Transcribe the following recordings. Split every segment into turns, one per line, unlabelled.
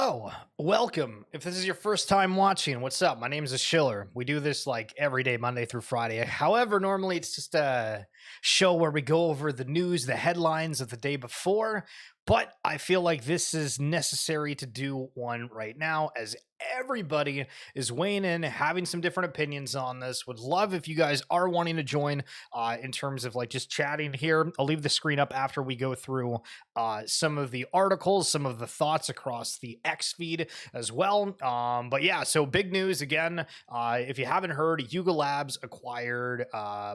Hello, welcome. If this is your first time watching, what's up? My name is Schiller. We do this like every day, Monday through Friday. However, normally it's just a show where we go over the news, the headlines of the day before. But I feel like this is necessary to do one right now as everybody is weighing in, having some different opinions on this. Would love if you guys are wanting to join in terms of like just chatting here. I'll leave the screen up after we go through some of the articles, some of the thoughts across the X feed as well. But yeah, so big news again. If you haven't heard, Yuga Labs acquired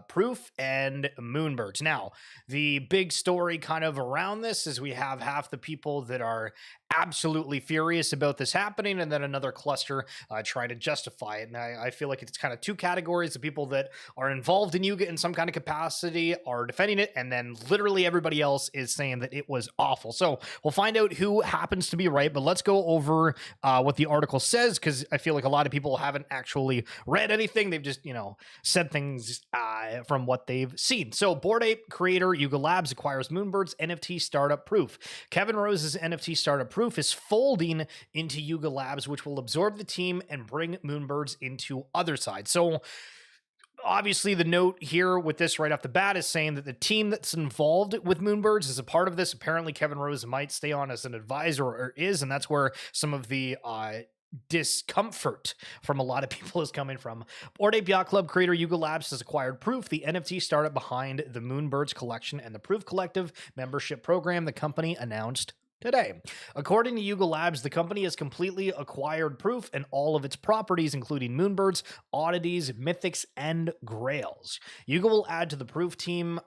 Proof and Moonbirds. Now, the big story kind of around this is we have half the people that are absolutely furious about this happening, and then another cluster trying to justify it. And I feel like it's kind of two categories: the people that are involved in Yuga in some kind of capacity are defending it, and then literally everybody else is saying that it was awful. So we'll find out who happens to be right, but let's go over what the article says, because I feel like a lot of people haven't actually read anything. They've just, said things from what they've seen. So Bored Ape creator Yuga Labs acquires Moonbirds NFT startup Proof. Kevin Rose's NFT startup Proof is folding into Yuga Labs, which will absorb the team and bring Moonbirds into Otherside. So obviously the note here with this right off the bat is saying that the team that's involved with Moonbirds is a part of this. Apparently Kevin Rose might stay on as an advisor, or is, and that's where some of the discomfort from a lot of people is coming from. Bored Ape Yacht Club creator Yuga Labs has acquired Proof, the NFT startup behind the Moonbirds collection and the Proof Collective membership program the company announced today. According to Yuga Labs, the company has completely acquired Proof and all of its properties, including Moonbirds, Oddities, Mythics, and Grails. Yuga will add the Proof team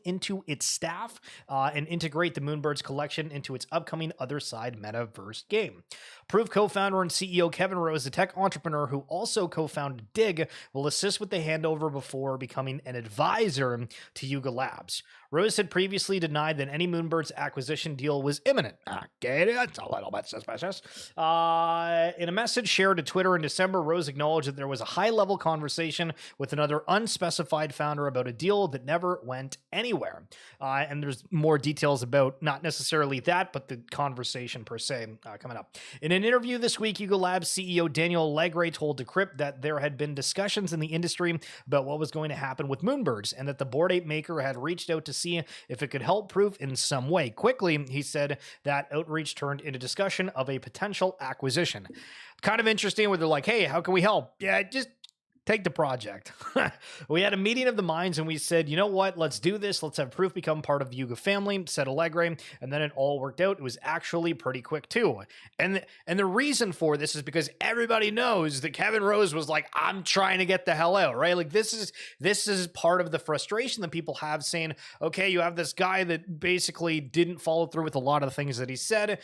into its staff and integrate the Moonbirds collection into its upcoming Otherside metaverse game. Proof co-founder and CEO Kevin Rose, the tech entrepreneur who also co-founded Dig, will assist with the handover before becoming an advisor to Yuga Labs. Rose had previously denied that any Moonbirds acquisition deal was imminent. Okay, that's a little bit suspicious. In a message shared to Twitter in December, Rose acknowledged that there was a high-level conversation with another unspecified founder about a deal that never went anywhere. And there's more details about not necessarily that, but the conversation per se coming up. In an interview this week, Yuga Labs CEO Daniel Allegre told Decrypt that there had been discussions in the industry about what was going to happen with Moonbirds, and that the Bored Ape maker had reached out to see if it could help Proof in some way. Quickly, he said that outreach turned into discussion of a potential acquisition. Kind of interesting where they're like, hey, how can we help? Yeah, just take the project. We had a meeting of the minds and we said, you know what, let's do this. Let's have Proof become part of the Yuga family, said Allegre. And then it all worked out. It was actually pretty quick too. And the reason for this is because everybody knows that Kevin Rose was like, I'm trying to get the hell out, right? Like this is part of the frustration that people have, saying, okay, you have this guy that basically didn't follow through with a lot of the things that he said.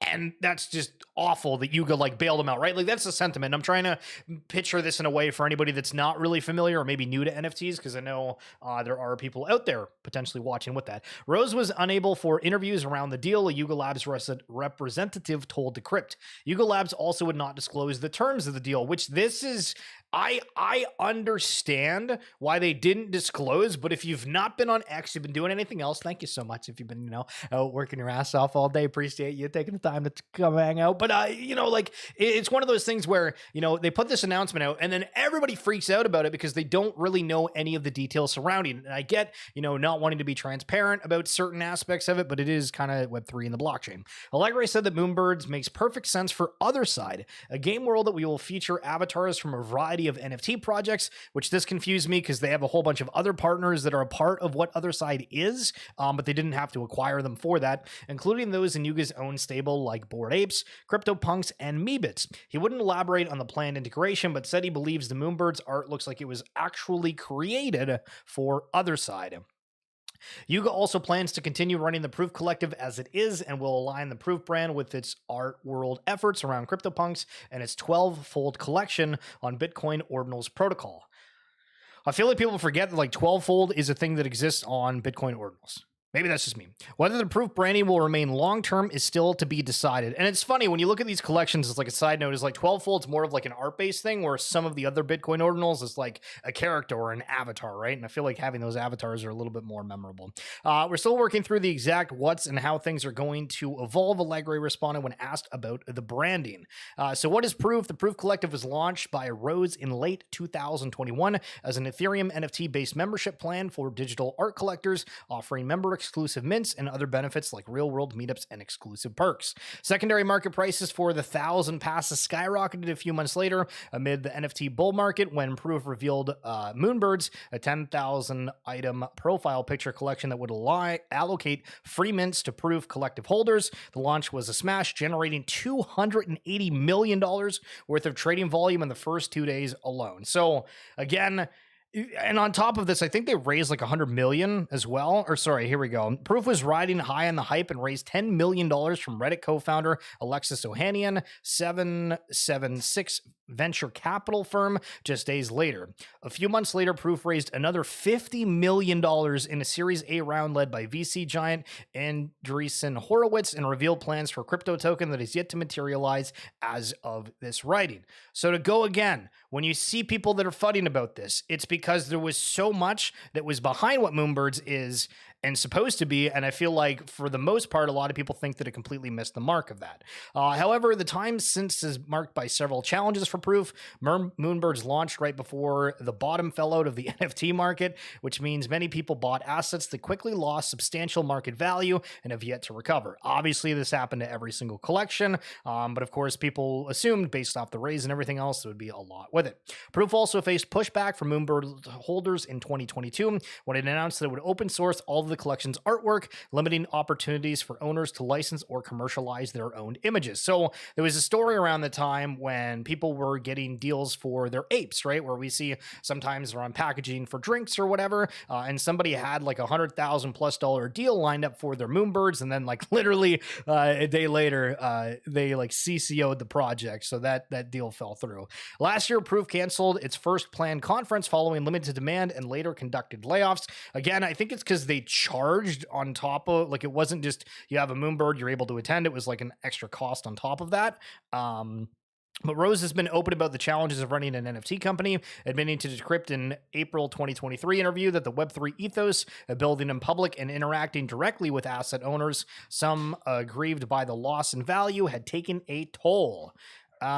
And that's just awful that Yuga bailed him out, right? Like that's the sentiment. I'm trying to picture this in a way for anybody that's not really familiar or maybe new to NFTs, because I know there are people out there potentially watching with that. Rose was unable for interviews around the deal, a Yuga Labs representative told Decrypt. Yuga Labs also would not disclose the terms of the deal, which this is... I understand why they didn't disclose, but if you've not been on X, you've been doing anything else, thank you so much. If you've been, out working your ass off all day, appreciate you taking the time to come hang out. But, it's one of those things where, they put this announcement out and then everybody freaks out about it because they don't really know any of the details surrounding it. And I get, not wanting to be transparent about certain aspects of it, but it is kind of Web3 in the blockchain. Allegre said that Moonbirds makes perfect sense for Otherside, a game world that we will feature avatars from a variety of NFT projects, which this confused me because they have a whole bunch of other partners that are a part of what Otherside is, but they didn't have to acquire them for that, including those in Yuga's own stable like Bored Apes, CryptoPunks, and Meebits. He wouldn't elaborate on the planned integration, but said he believes the Moonbirds art looks like it was actually created for Otherside. Yuga also plans to continue running the Proof Collective as it is and will align the Proof brand with its art world efforts around CryptoPunks and its 12-fold collection on Bitcoin Ordinals protocol. I feel like people forget that 12-fold is a thing that exists on Bitcoin Ordinals. Maybe that's just me. Whether the proof branding will remain long term is still to be decided. And it's funny when you look at these collections, it's like a side note, is like 12 Fold's more of like an art based thing, where some of the other Bitcoin ordinals is like a character or an avatar, right? And I feel like having those avatars are a little bit more memorable. We're still working through the exact what's and how things are going to evolve, Allegre responded when asked about the branding. So, what is Proof? The Proof Collective was launched by Rose in late 2021 as an Ethereum NFT based membership plan for digital art collectors, offering member exclusive mints and other benefits like real world meetups and exclusive perks. Secondary market prices for the 1,000 passes skyrocketed a few months later amid the NFT bull market when Proof revealed Moonbirds, a 10,000 item profile picture collection that would allocate free mints to Proof collective holders. The launch was a smash, generating $280 million worth of trading volume in the first 2 days alone. So again, and on top of this, I think they raised like 100 million as well. Or sorry, here we go. Proof was riding high on the hype and raised $10 million from Reddit co-founder Alexis Ohanian, 776 venture capital firm, just days later. A few months later, Proof raised another $50 million in a Series A round led by VC giant Andreessen Horowitz and revealed plans for a crypto token that is yet to materialize as of this writing. So to go again, when you see people that are fudding about this, it's because there was so much that was behind what Moonbirds is and supposed to be, and I feel like for the most part, a lot of people think that it completely missed the mark of that. However, the time since is marked by several challenges for Proof. Moonbirds launched right before the bottom fell out of the NFT market, which means many people bought assets that quickly lost substantial market value and have yet to recover. Obviously, this happened to every single collection, but of course, people assumed based off the raise and everything else, there would be a lot with it. Proof also faced pushback from Moonbird holders in 2022 when it announced that it would open source all of the collection's artwork, limiting opportunities for owners to license or commercialize their own images. So there was a story around the time when people were getting deals for their apes, right? Where we see sometimes they're on packaging for drinks or whatever, and somebody had like $100,000+ deal lined up for their Moonbirds, and then like literally a day later, they like CCO'd the project, so that deal fell through. Last year, Proof canceled its first planned conference following limited demand and later conducted layoffs. Again, I think it's because they charged on top of, like, it wasn't just you have a Moonbird, you're able to attend. It was like an extra cost on top of that. But Rose has been open about the challenges of running an NFT company, admitting to Decrypt in April 2023 interview that the Web3 ethos of building in public and interacting directly with asset owners, some aggrieved by the loss in value, had taken a toll. Okay,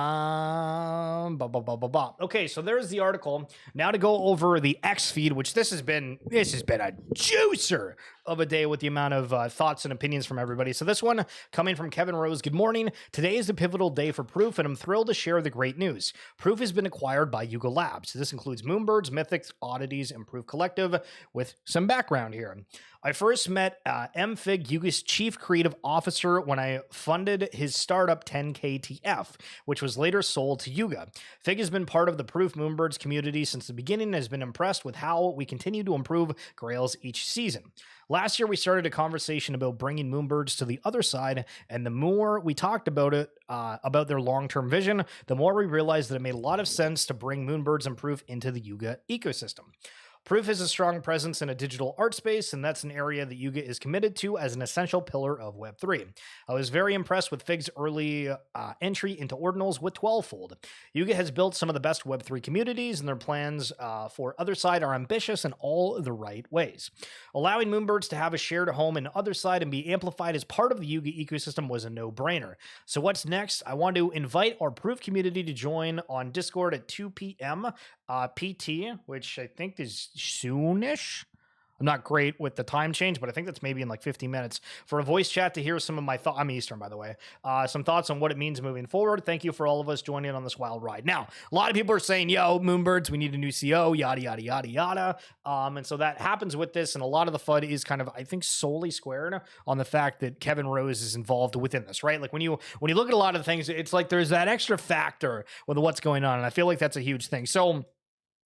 so there's the article. Now to go over the X feed, which this has been a juicer of a day with the amount of thoughts and opinions from everybody. So this one coming from Kevin Rose. Good morning. Today is a pivotal day for Proof, and I'm thrilled to share the great news. Proof has been acquired by Yuga Labs. This includes Moonbirds, Mythics, Oddities, and Proof Collective. With some background here, I first met MFig, Yuga's chief creative officer, when I funded his startup 10KTF, which was later sold to Yuga. Fig has been part of the Proof Moonbirds community since the beginning and has been impressed with how we continue to improve Grails each season. Last year, we started a conversation about bringing Moonbirds to the other side, and the more we talked about it, about their long-term vision, the more we realized that it made a lot of sense to bring Moonbirds and Proof into the Yuga ecosystem. Proof has a strong presence in a digital art space, and that's an area that Yuga is committed to as an essential pillar of Web3. I was very impressed with Fig's early entry into ordinals with 12-fold. Yuga has built some of the best Web3 communities, and their plans for Otherside are ambitious in all the right ways. Allowing Moonbirds to have a shared home in Otherside and be amplified as part of the Yuga ecosystem was a no-brainer. So what's next? I want to invite our Proof community to join on Discord at 2 p.m. PT, which I think is soonish. I'm not great with the time change, but I think that's maybe in like 15 minutes for a voice chat to hear some of my thoughts. I'm Eastern, by the way. Some thoughts on what it means moving forward. Thank you for all of us joining on this wild ride. Now, a lot of people are saying, yo, Moonbirds, we need a new CO, yada, yada, yada, yada. And so that happens with this. And a lot of the FUD is kind of, I think, solely squared on the fact that Kevin Rose is involved within this, right? Like when you look at a lot of things, it's like there's that extra factor with what's going on. And I feel like that's a huge thing. So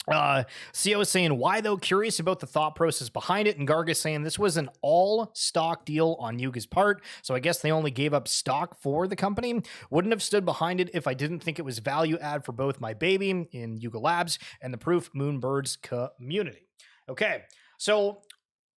CO is saying, why though? Curious about the thought process behind it. And Garga's saying this was an all stock deal on Yuga's part. So I guess they only gave up stock for the company. Wouldn't have stood behind it if I didn't think it was value add for both my baby in Yuga Labs and the Proof Moonbirds community. Okay. So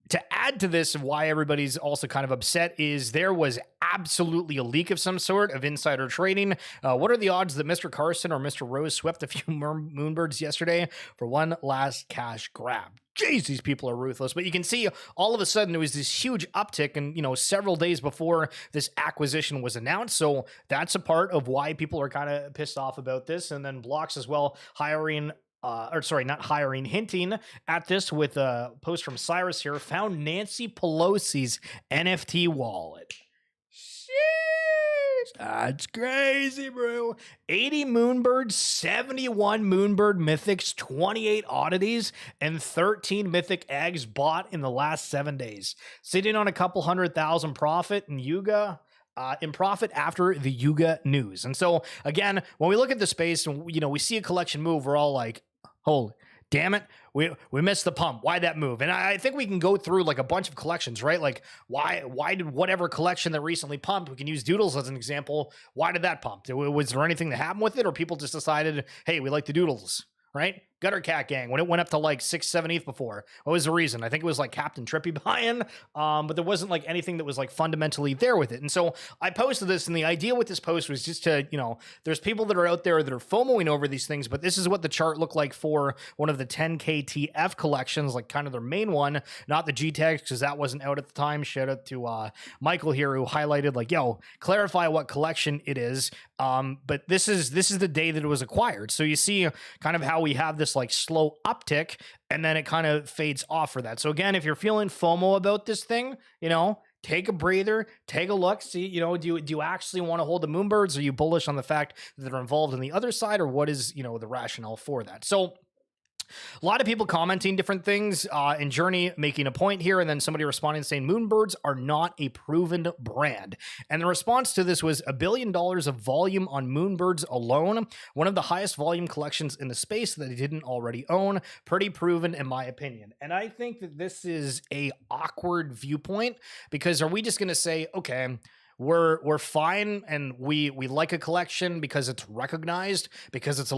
to add to this, and why everybody's also kind of upset, is there was absolutely a leak of some sort of insider trading. What are the odds that Mr. Carson or Mr. Rose swept a few Moonbirds yesterday for one last cash grab? Jeez, these people are ruthless. But you can see all of a sudden there was this huge uptick, and several days before this acquisition was announced. So that's a part of why people are kind of pissed off about this. And then Blocks as well hinting at this with a post from Cyrus here, found Nancy Pelosi's NFT wallet. Sheesh, that's crazy, bro. 80 Moonbirds, 71 Moonbird mythics, 28 oddities, and 13 mythic eggs bought in the last 7 days. Sitting on a couple 100,000 profit in Yuga. In profit after the Yuga news. And so again, when we look at the space and we see a collection move, we're all like, holy damn it, we missed the pump. Why that move? And I think we can go through like a bunch of collections, right? Like why did whatever collection that recently pumped, we can use Doodles as an example, why did that pump? Was there anything that happened with it, or people just decided, hey, we like the Doodles, right? Gutter Cat Gang, when it went up to like 6th, 7th ETH before. What was the reason? I think it was like Captain Trippy buy-in, but there wasn't like anything that was like fundamentally there with it. And so I posted this, and the idea with this post was just to, there's people that are out there that are FOMOing over these things, but this is what the chart looked like for one of the 10K TF collections, like kind of their main one, not the G-Tags, because that wasn't out at the time. Shout out to Michael here, who highlighted like, yo, clarify what collection it is. But this is the day that it was acquired. So you see kind of how we have this like slow uptick, and then it kind of fades off for that. So again, if you're feeling FOMO about this thing, take a breather, take a look, see, do you actually want to hold the Moonbirds? Are you bullish on the fact that they're involved in the other side, or what is, the rationale for that? So a lot of people commenting different things, and Journey making a point here, and then somebody responding saying Moonbirds are not a proven brand. And the response to this was $1 billion of volume on Moonbirds alone, one of the highest volume collections in the space that they didn't already own. Pretty proven, in my opinion. And I think that this is a awkward viewpoint, because are we just going to say, okay, we're fine, and we like a collection because it's recognized, because it's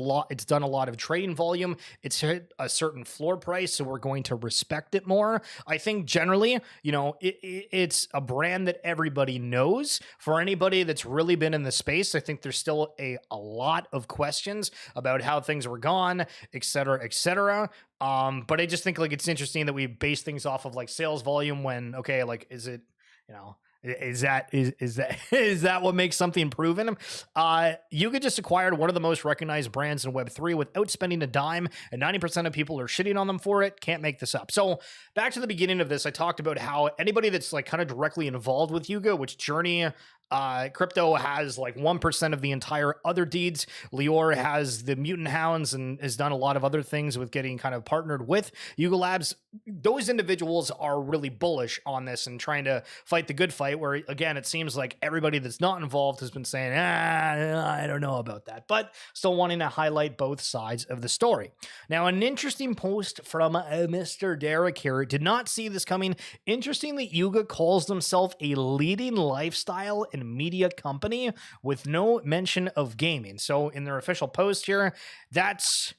done a lot of trading volume, it's hit a certain floor price, so we're going to respect it more. I think generally, it's a brand that everybody knows. For anybody that's really been in the space, I think there's still a lot of questions about how things were gone, et cetera, et cetera. But I just think like it's interesting that we base things off of like sales volume, when, okay, like, is it, is that what makes something proven? Yuga just acquired one of the most recognized brands in Web3 without spending a dime, and 90% of people are shitting on them for it. Can't make this up. So back to the beginning of this, I talked about how anybody that's like kind of directly involved with Yuga, which Journey Crypto has like 1% of the entire other deeds. Lior has the Mutant Hounds and has done a lot of other things with getting kind of partnered with Yuga Labs. Those individuals are really bullish on this and trying to fight the good fight, where again, it seems like everybody that's not involved has been saying, I don't know about that, but still wanting to highlight both sides of the story. Now, an interesting post from Mr. Derek here, did not see this coming. Interestingly, Yuga calls themselves a leading lifestyle and media company with no mention of gaming. So in their official post here, that's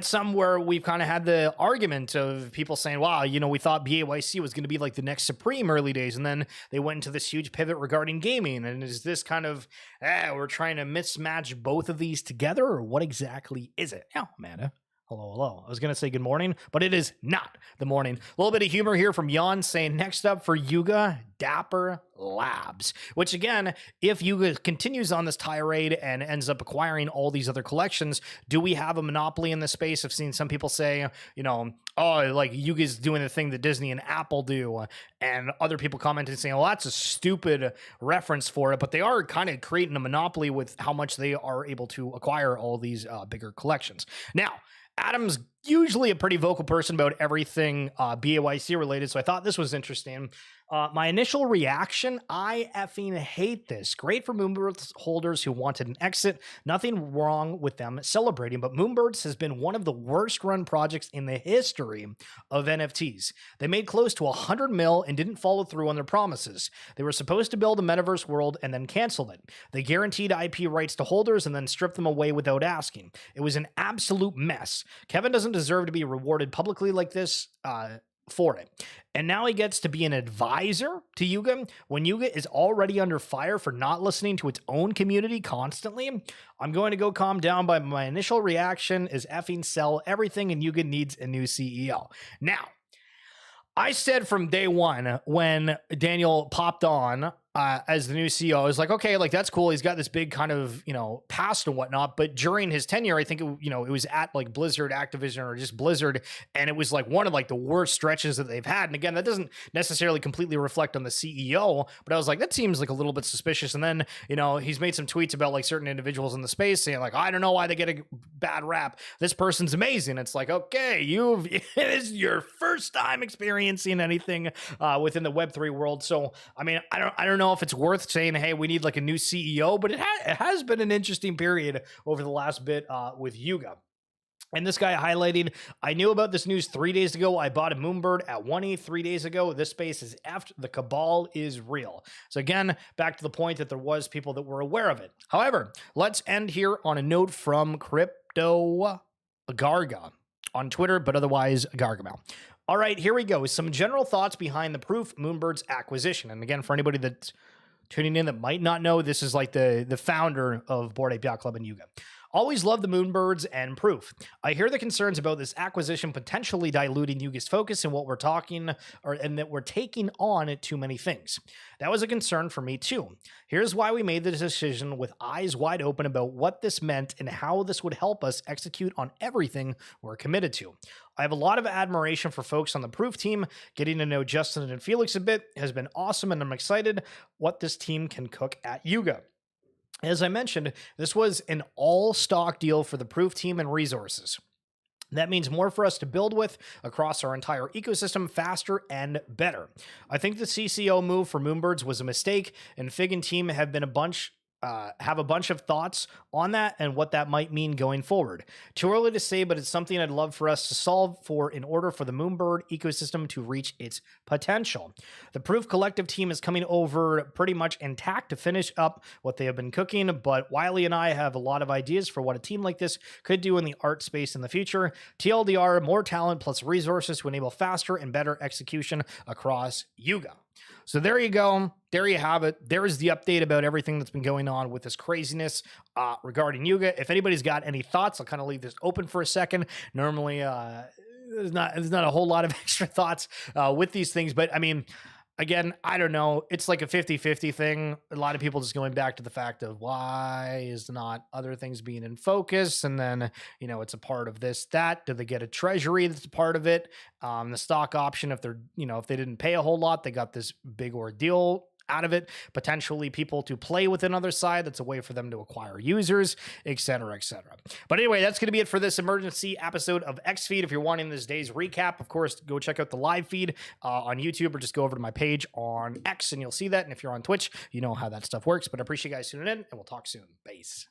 something where we've kind of had the argument of people saying, wow, we thought BAYC was going to be like the next Supreme early days, and then they went into this huge pivot regarding gaming. And is this kind of, we're trying to mismatch both of these together, or what exactly is it? Oh, Amanda. Hello. I was going to say good morning, but it is not the morning. A little bit of humor here from Jan saying, next up for Yuga, Dapper Labs. Which again, if Yuga continues on this tirade and ends up acquiring all these other collections, do we have a monopoly in this space? I've seen some people say, like Yuga's doing the thing that Disney and Apple do, and other people commenting saying, well, that's a stupid reference for it, but they are kind of creating a monopoly with how much they are able to acquire all these bigger collections. Now, Adam's usually a pretty vocal person about everything BAYC related, so I thought this was interesting. My initial reaction, I effing hate this. Great for Moonbirds holders who wanted an exit. Nothing wrong with them celebrating, but Moonbirds has been one of the worst run projects in the history of NFTs. They made close to 100 mil and didn't follow through on their promises. They were supposed to build a metaverse world and then canceled it. They guaranteed IP rights to holders and then stripped them away without asking. It was an absolute mess. Kevin doesn't deserve to be rewarded publicly like this. for it. And now he gets to be an advisor to Yuga when Yuga is already under fire for not listening to its own community constantly. I'm going to go calm down, but my initial reaction is effing sell everything, and Yuga needs a new CEO. Now, I said from day one when Daniel popped on as the new CEO, I was like, okay, like that's cool. He's got this big kind of, past and whatnot. But during his tenure, I think, it was at like Blizzard, Activision, or just Blizzard. And it was like one of like the worst stretches that they've had. And again, that doesn't necessarily completely reflect on the CEO, but I was like, that seems like a little bit suspicious. And then, he's made some tweets about like certain individuals in the space saying like, I don't know why they get a bad rap. This person's amazing. It's like, okay, this is your first time experiencing anything within the Web3 world. So, I mean, I don't know if it's worth saying, hey, we need like a new CEO, but it has been an interesting period over the last bit with Yuga. And this guy highlighting, I knew about this news 3 days ago. I bought a Moonbird at 1E 3 days ago. This space is effed. The cabal is real. So again, back to the point that there was people that were aware of it. However, let's end here on a note from Crypto Garga on Twitter, but otherwise Gargamel. All right, here we go. Some general thoughts behind the Proof Moonbirds acquisition. And again, for anybody that's tuning in that might not know, this is like the founder of Bored Ape Yacht Club and Yuga. Always love the Moonbirds and Proof. I hear the concerns about this acquisition potentially diluting Yuga's focus and what we're talking, and that we're taking on too many things. That was a concern for me too. Here's why we made the decision with eyes wide open about what this meant and how this would help us execute on everything we're committed to. I have a lot of admiration for folks on the Proof team. Getting to know Justin and Felix a bit has been awesome, and I'm excited what this team can cook at Yuga. As I mentioned, this was an all-stock deal for the Proof team and resources. That means more for us to build with across our entire ecosystem faster and better. I think the CCO move for Moonbirds was a mistake, and Fig and team have a bunch of thoughts on that and what that might mean going forward. Too early to say, but it's something I'd love for us to solve for in order for the Moonbird ecosystem to reach its potential. The Proof Collective team is coming over pretty much intact to finish up what they have been cooking, but Wiley and I have a lot of ideas for what a team like this could do in the art space in the future. TLDR, more talent plus resources to enable faster and better execution across Yuga. So there you go. There you have it. There is the update about everything that's been going on with this craziness regarding Yuga. If anybody's got any thoughts, I'll kind of leave this open for a second. Normally, there's not a whole lot of extra thoughts with these things, but I mean, again, I don't know. It's like a 50-50 thing. A lot of people just going back to the fact of why is not other things being in focus? And then, it's a part of this, that. Do they get a treasury that's a part of it? The stock option, if they're, if they didn't pay a whole lot, they got this big ordeal out of it, potentially people to play with another side. That's a way for them to acquire users, et cetera, et cetera. But anyway, that's going to be it for this emergency episode of X Feed. If you're wanting this day's recap, of course, go check out the live feed on YouTube or just go over to my page on X and you'll see that. And if you're on Twitch, you know how that stuff works. But I appreciate you guys tuning in and we'll talk soon. Peace.